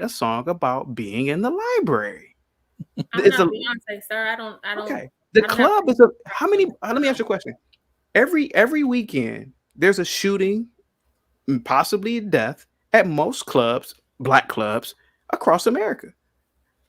a song about being in the library. I'm It's not a Beyonce, sir. okay. The I don't have club is a how many? Let me ask you a question. Every weekend, there's a shooting, possibly death, at most clubs, black clubs across America.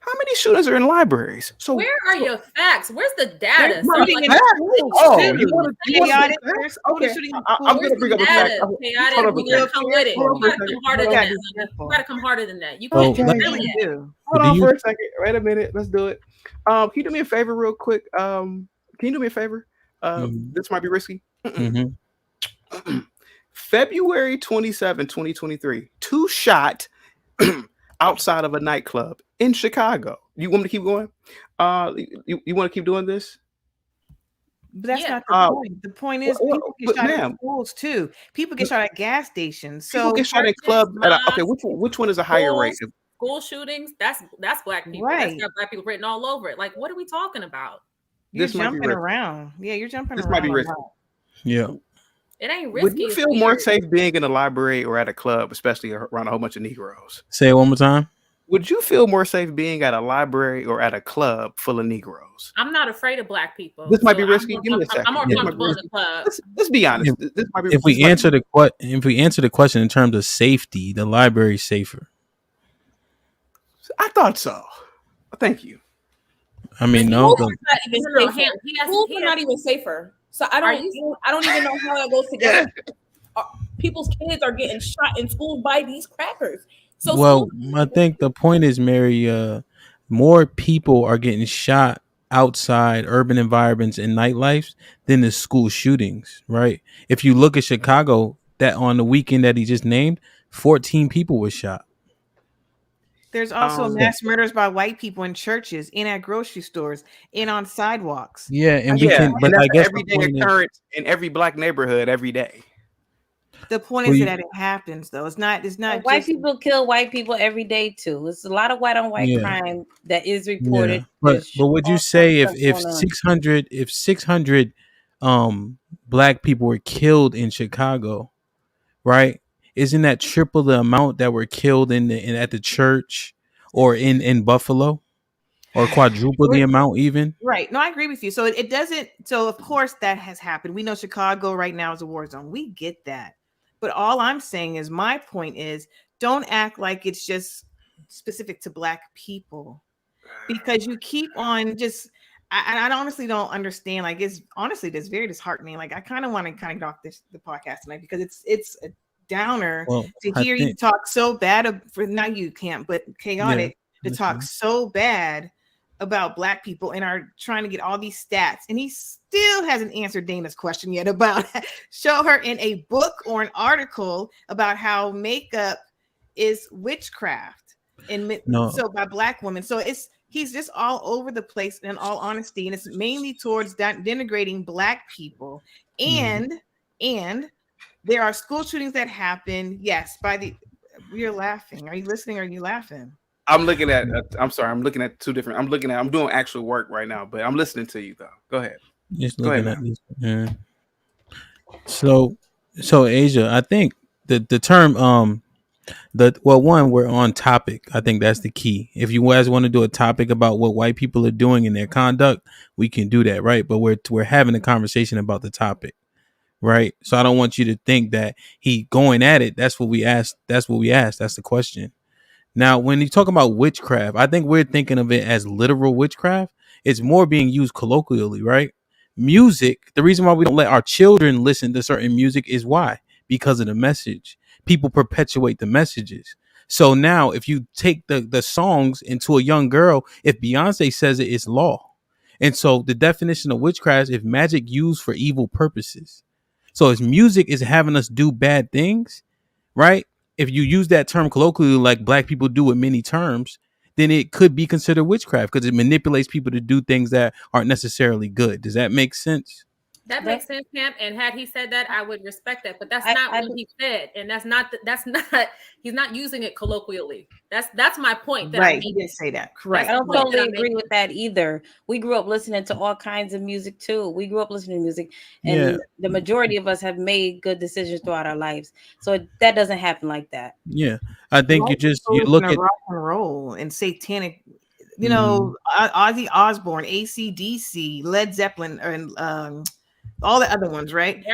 How many shootings are in libraries? So, Where are your facts? Where's the They're data, sir? shooting Like in schools oh, too. you want Chaotic. the There's facts? school Okay, shooting in I'm schools where's gonna the bring up the too. facts. data? Hold Chaotic. on Be for You a gotta real second. come with it. Hold on careful. You for a gotta second. come harder Hold You than on. gotta that. be Son. You careful. gotta come harder than that. You You can't keep Okay. really saying that. do. Hold on do for a second. Wait a minute. Let's do it. Can you do me a favor real quick? Can you do me a favor? you? This might be risky. Hmm. February 27, 2023. Two shot outside of a nightclub in Chicago. You want me to keep going? You want to keep doing this? But that's Yeah. not the point. The point is people get But shot at ma'am, schools too. People get shot at gas stations. people So get shot in Churches, clubs. Okay, mosques, which one is a higher rate? schools, school shootings. That's black people. That's right. got black people written all over it. Like, what are we talking about? You're This might be jumping risky. around. Yeah, you're jumping This might around be a risky. lot. Yeah. It ain't Would risky. you It's feel more weird. safe being in a library or at a club, especially around a whole bunch of Negroes? Say it one more time. Would you feel more safe being at a library or at a club full of Negroes? I'm not afraid of black people, This might so be risky. Give me a I'm second. more Yeah. This might be comfortable in risky. the club. Let's be honest. If, This might be. if This we might answer be. the question in terms of safety, the library is safer. I thought so. Thank you. I The mean, Negro, no, Schools the are not even no, safer. he has. Schools are not even safer. So I Are don't, you? I don't even know how that goes together. People's kids are getting shot in school by these crackers. So schools. well, I think the point is, Mary, more people are getting shot outside urban environments and nightlifes than the school shootings, right? If you look at Chicago, that on the weekend that he just named, 14 people were shot. There's also Um. Yeah, mass murders by white people in churches, in at grocery stores, in on sidewalks. yeah, and we Yeah, can, but and that's I an guess the everyday point is, occurrence in every black neighborhood every day. The point is we, that it happens though. It's not White just people kill white people every day too. It's a lot of white on white yeah, crime that is yeah, reported. but There's would you all kinds say of stuff if going on. 600 black people were killed in Chicago, right? Isn't that triple the amount that were killed at the church or in Buffalo, or quadruple the we're- amount even? right. No, I agree with you. So it doesn't. So of course that has happened. We know Chicago right now is a war zone. We get that. But all I'm saying is, my point is, don't act like it's just specific to black people, because you keep on just. I honestly don't understand. Like, it's honestly just very disheartening. Like, I kind of want to kind of get off the podcast tonight, because it's a downer Well, to I hear you think, talk so bad for, now you can't, but yeah, chaotic, to talk listen. so bad about black people and are trying to get all these stats, and he still hasn't answered Dana's question yet about show her in a book or an article about how makeup is witchcraft, and No, so by black women. So he's just all over the place, in all honesty, and it's mainly towards denigrating black people. mhm. And there are school shootings that happen, yes, by the. You're laughing. Are you listening, or are you laughing? I'm looking at. I'm sorry. I'm looking at two different. I'm looking at. I'm doing actual work right now, but I'm listening to you though. Go ahead. Just Go ahead, looking at man. this. Yeah. So, Asia, I think the term one, we're on topic. I think that's the key. If you guys want to do a topic about what white people are doing in their conduct, we can do that, right? But we're having a conversation about the topic, right? So I don't want you to think that he going at it. That's what we asked. That's what we asked. That's the question. Now, when you talk about witchcraft, I think we're thinking of it as literal witchcraft. It's more being used colloquially, right? Music, the reason why we don't let our children listen to certain music is why? Because of the message. People perpetuate the messages. So now, if you take the songs into a young girl, if Beyonce says it, it's law. And so the definition of witchcraft is magic used for evil purposes. So if music is having us do bad things, right? If you use that term colloquially, like black people do with many terms, then it could be considered witchcraft because it manipulates people to do things that aren't necessarily good. Does that make sense? That makes sense, Camp. And had he said that, I would respect that. But that's not what he said, and that's not. He's not using it colloquially. That's my point. That right. He didn't say that. Correct. I don't totally agree with that either. We grew up listening to all kinds of music too. We grew up listening to music, and the majority of us have made good decisions throughout our lives. So that doesn't happen like that. Yeah, I think you look at rock and roll and satanic. You know, Ozzy Osbourne, AC/DC, Led Zeppelin, and all the other ones, right?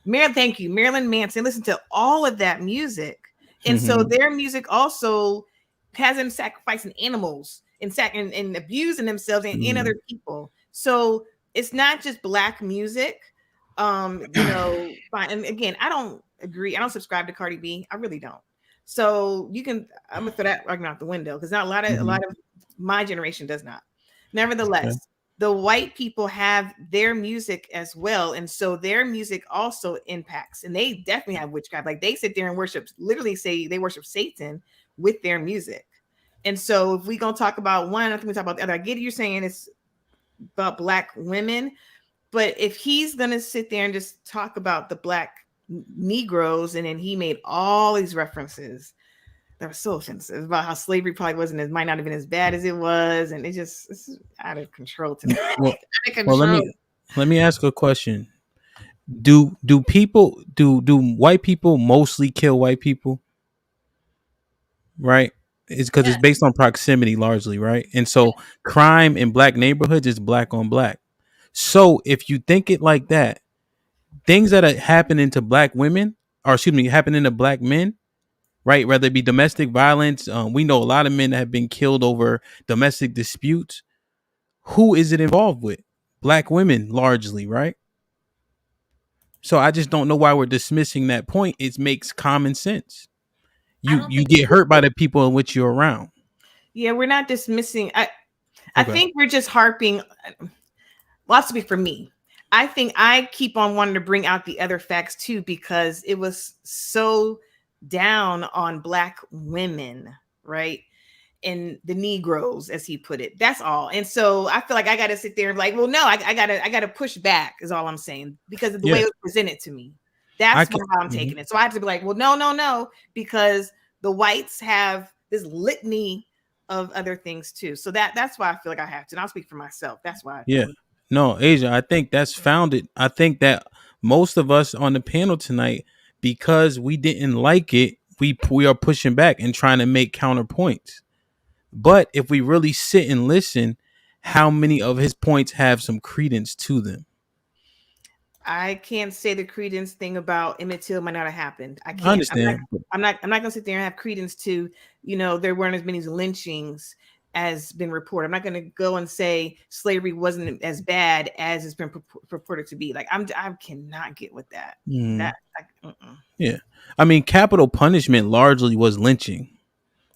Thank you, Marilyn Manson. Listen to all of that music, and so their music also has them sacrificing animals and abusing themselves and other people. So it's not just black music. You know, fine. And again, I don't agree. I don't subscribe to Cardi B. I really don't. So I'm gonna throw that argument out the window because not a lot of my generation does not. Nevertheless, the white people have their music as well, and so their music also impacts, and they definitely have witchcraft. Like they sit there and literally say they worship Satan with their music. And so if we're gonna talk about one, I think we talk about the other. I get you're saying it's about black women, but if he's gonna sit there and just talk about the black Negroes, and then he made all these references that were so offensive about how slavery probably might not have been as bad as it was, and it's out of control to me. Well, let me ask a question. Do white people mostly kill white people? Right? It's because it's based on proximity largely, right? And so crime in black neighborhoods is black on black. So if you think it like that, things that are happening to black women, or happening to black men, right? Whether it be domestic violence, we know a lot of men that have been killed over domestic disputes. Who is it involved with? Black women, largely, right? So I just don't know why we're dismissing that point. It makes common sense. You get hurt by the people in which you're around. Yeah, we're not dismissing. I think we're just harping. Well, to speak for me. I think I keep on wanting to bring out the other facts too, because it was so down on black women, right? And the Negroes, as he put it. That's all. And so I feel like I got to sit there and like, well, no, I gotta push back is all I'm saying, because of the way it was presented to me. That's how I'm taking it. So I have to be like, well, no, because the whites have this litany of other things too. So that's why I feel like I have to. And I'll speak for myself. That's why. No, Asia, I think that's founded. I think that most of us on the panel tonight, because we didn't like it, we are pushing back and trying to make counterpoints. But if we really sit and listen, how many of his points have some credence to them? I can't say the credence thing about Emmett Till might not have happened. I can't. I understand. I'm not gonna sit there and have credence to, there weren't as many lynchings as been reported. I'm not going to go and say slavery wasn't as bad as it's been purported to be. Like I cannot get with that. Yeah, I mean, capital punishment largely was lynching,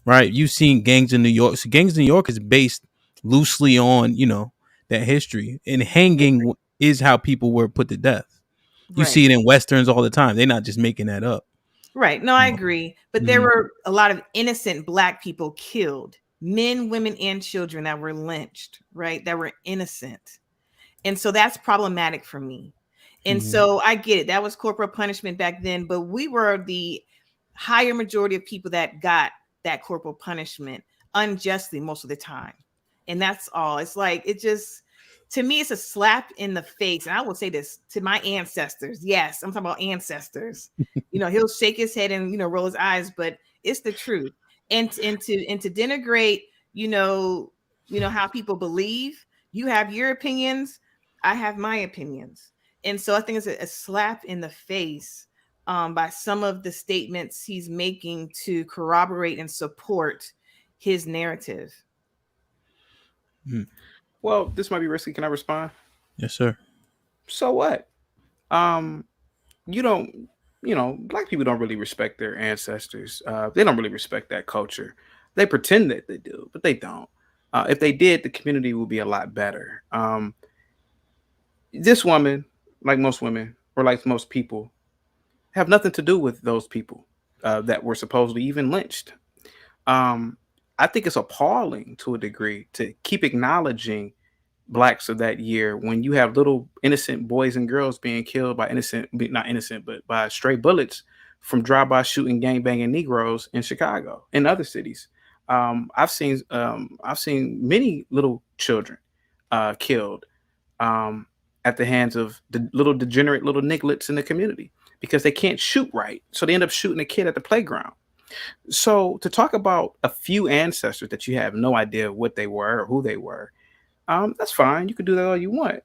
right? You've seen Gangs in New York. So Gangs in New York is based loosely on that history, and hanging is how people were put to death. You see it in westerns all the time. They're not just making that up. Right. No, I agree. But there were a lot of innocent black people killed. Men, women, and children that were lynched, right? That were innocent. And so that's problematic for me. And so I get it. That was corporal punishment back then, but we were the higher majority of people that got that corporal punishment unjustly most of the time. And that's all. It's like, to me, it's a slap in the face. And I will say this to my ancestors. Yes, I'm talking about ancestors. He'll shake his head and, roll his eyes, but it's the truth. And to denigrate, how people believe. You have your opinions, I have my opinions, and so I think it's a slap in the face by some of the statements he's making to corroborate and support his narrative. Well, this might be risky. Can I respond? Yes, sir. So what? Black people don't really respect their ancestors. They don't really respect that culture. They pretend that they do, but they don't. If they did, the community would be a lot better. This woman, like most women, or like most people, have nothing to do with those people that were supposedly even lynched. I think it's appalling to a degree to keep acknowledging blacks of that year, when you have little innocent boys and girls being killed by not innocent, but by stray bullets from drive-by shooting, gang-banging Negroes in Chicago and other cities. I've seen many little children killed at the hands of the little degenerate little nigglets in the community because they can't shoot right, so they end up shooting a kid at the playground. So to talk about a few ancestors that you have no idea what they were or who they were, that's fine. You can do that all you want.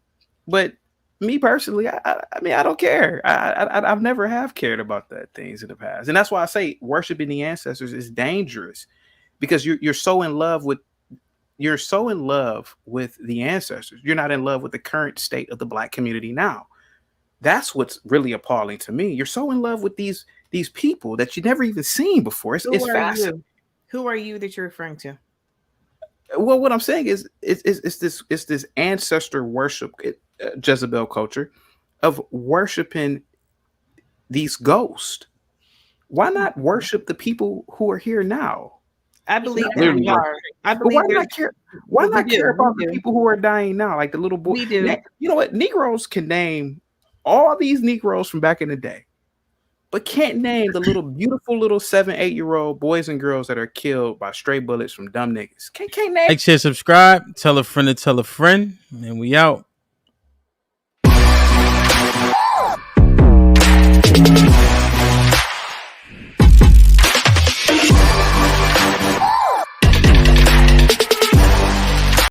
But me personally, I mean, I don't care. I've never have cared about that things in the past, and that's why I say worshiping the ancestors is dangerous because you're so in love with the ancestors. You're not in love with the current state of the black community now. That's what's really appalling to me. You're so in love with these people that you never even seen before. It's fascinating. Who are you that you're referring to? Well, what I'm saying is this ancestor worship, Jezebel culture of worshiping these ghosts. Why not worship the people who are here now? I believe we are. I believe why not care? Why not care about the people who are dying now, like the little boy? We do. You know what? Negroes can name all these Negroes from back in the day, but can't name the little beautiful little 7-8-year-old boys and girls that are killed by stray bullets from dumb niggas. Can't name. Like, share, subscribe, tell a friend to tell a friend, and we out.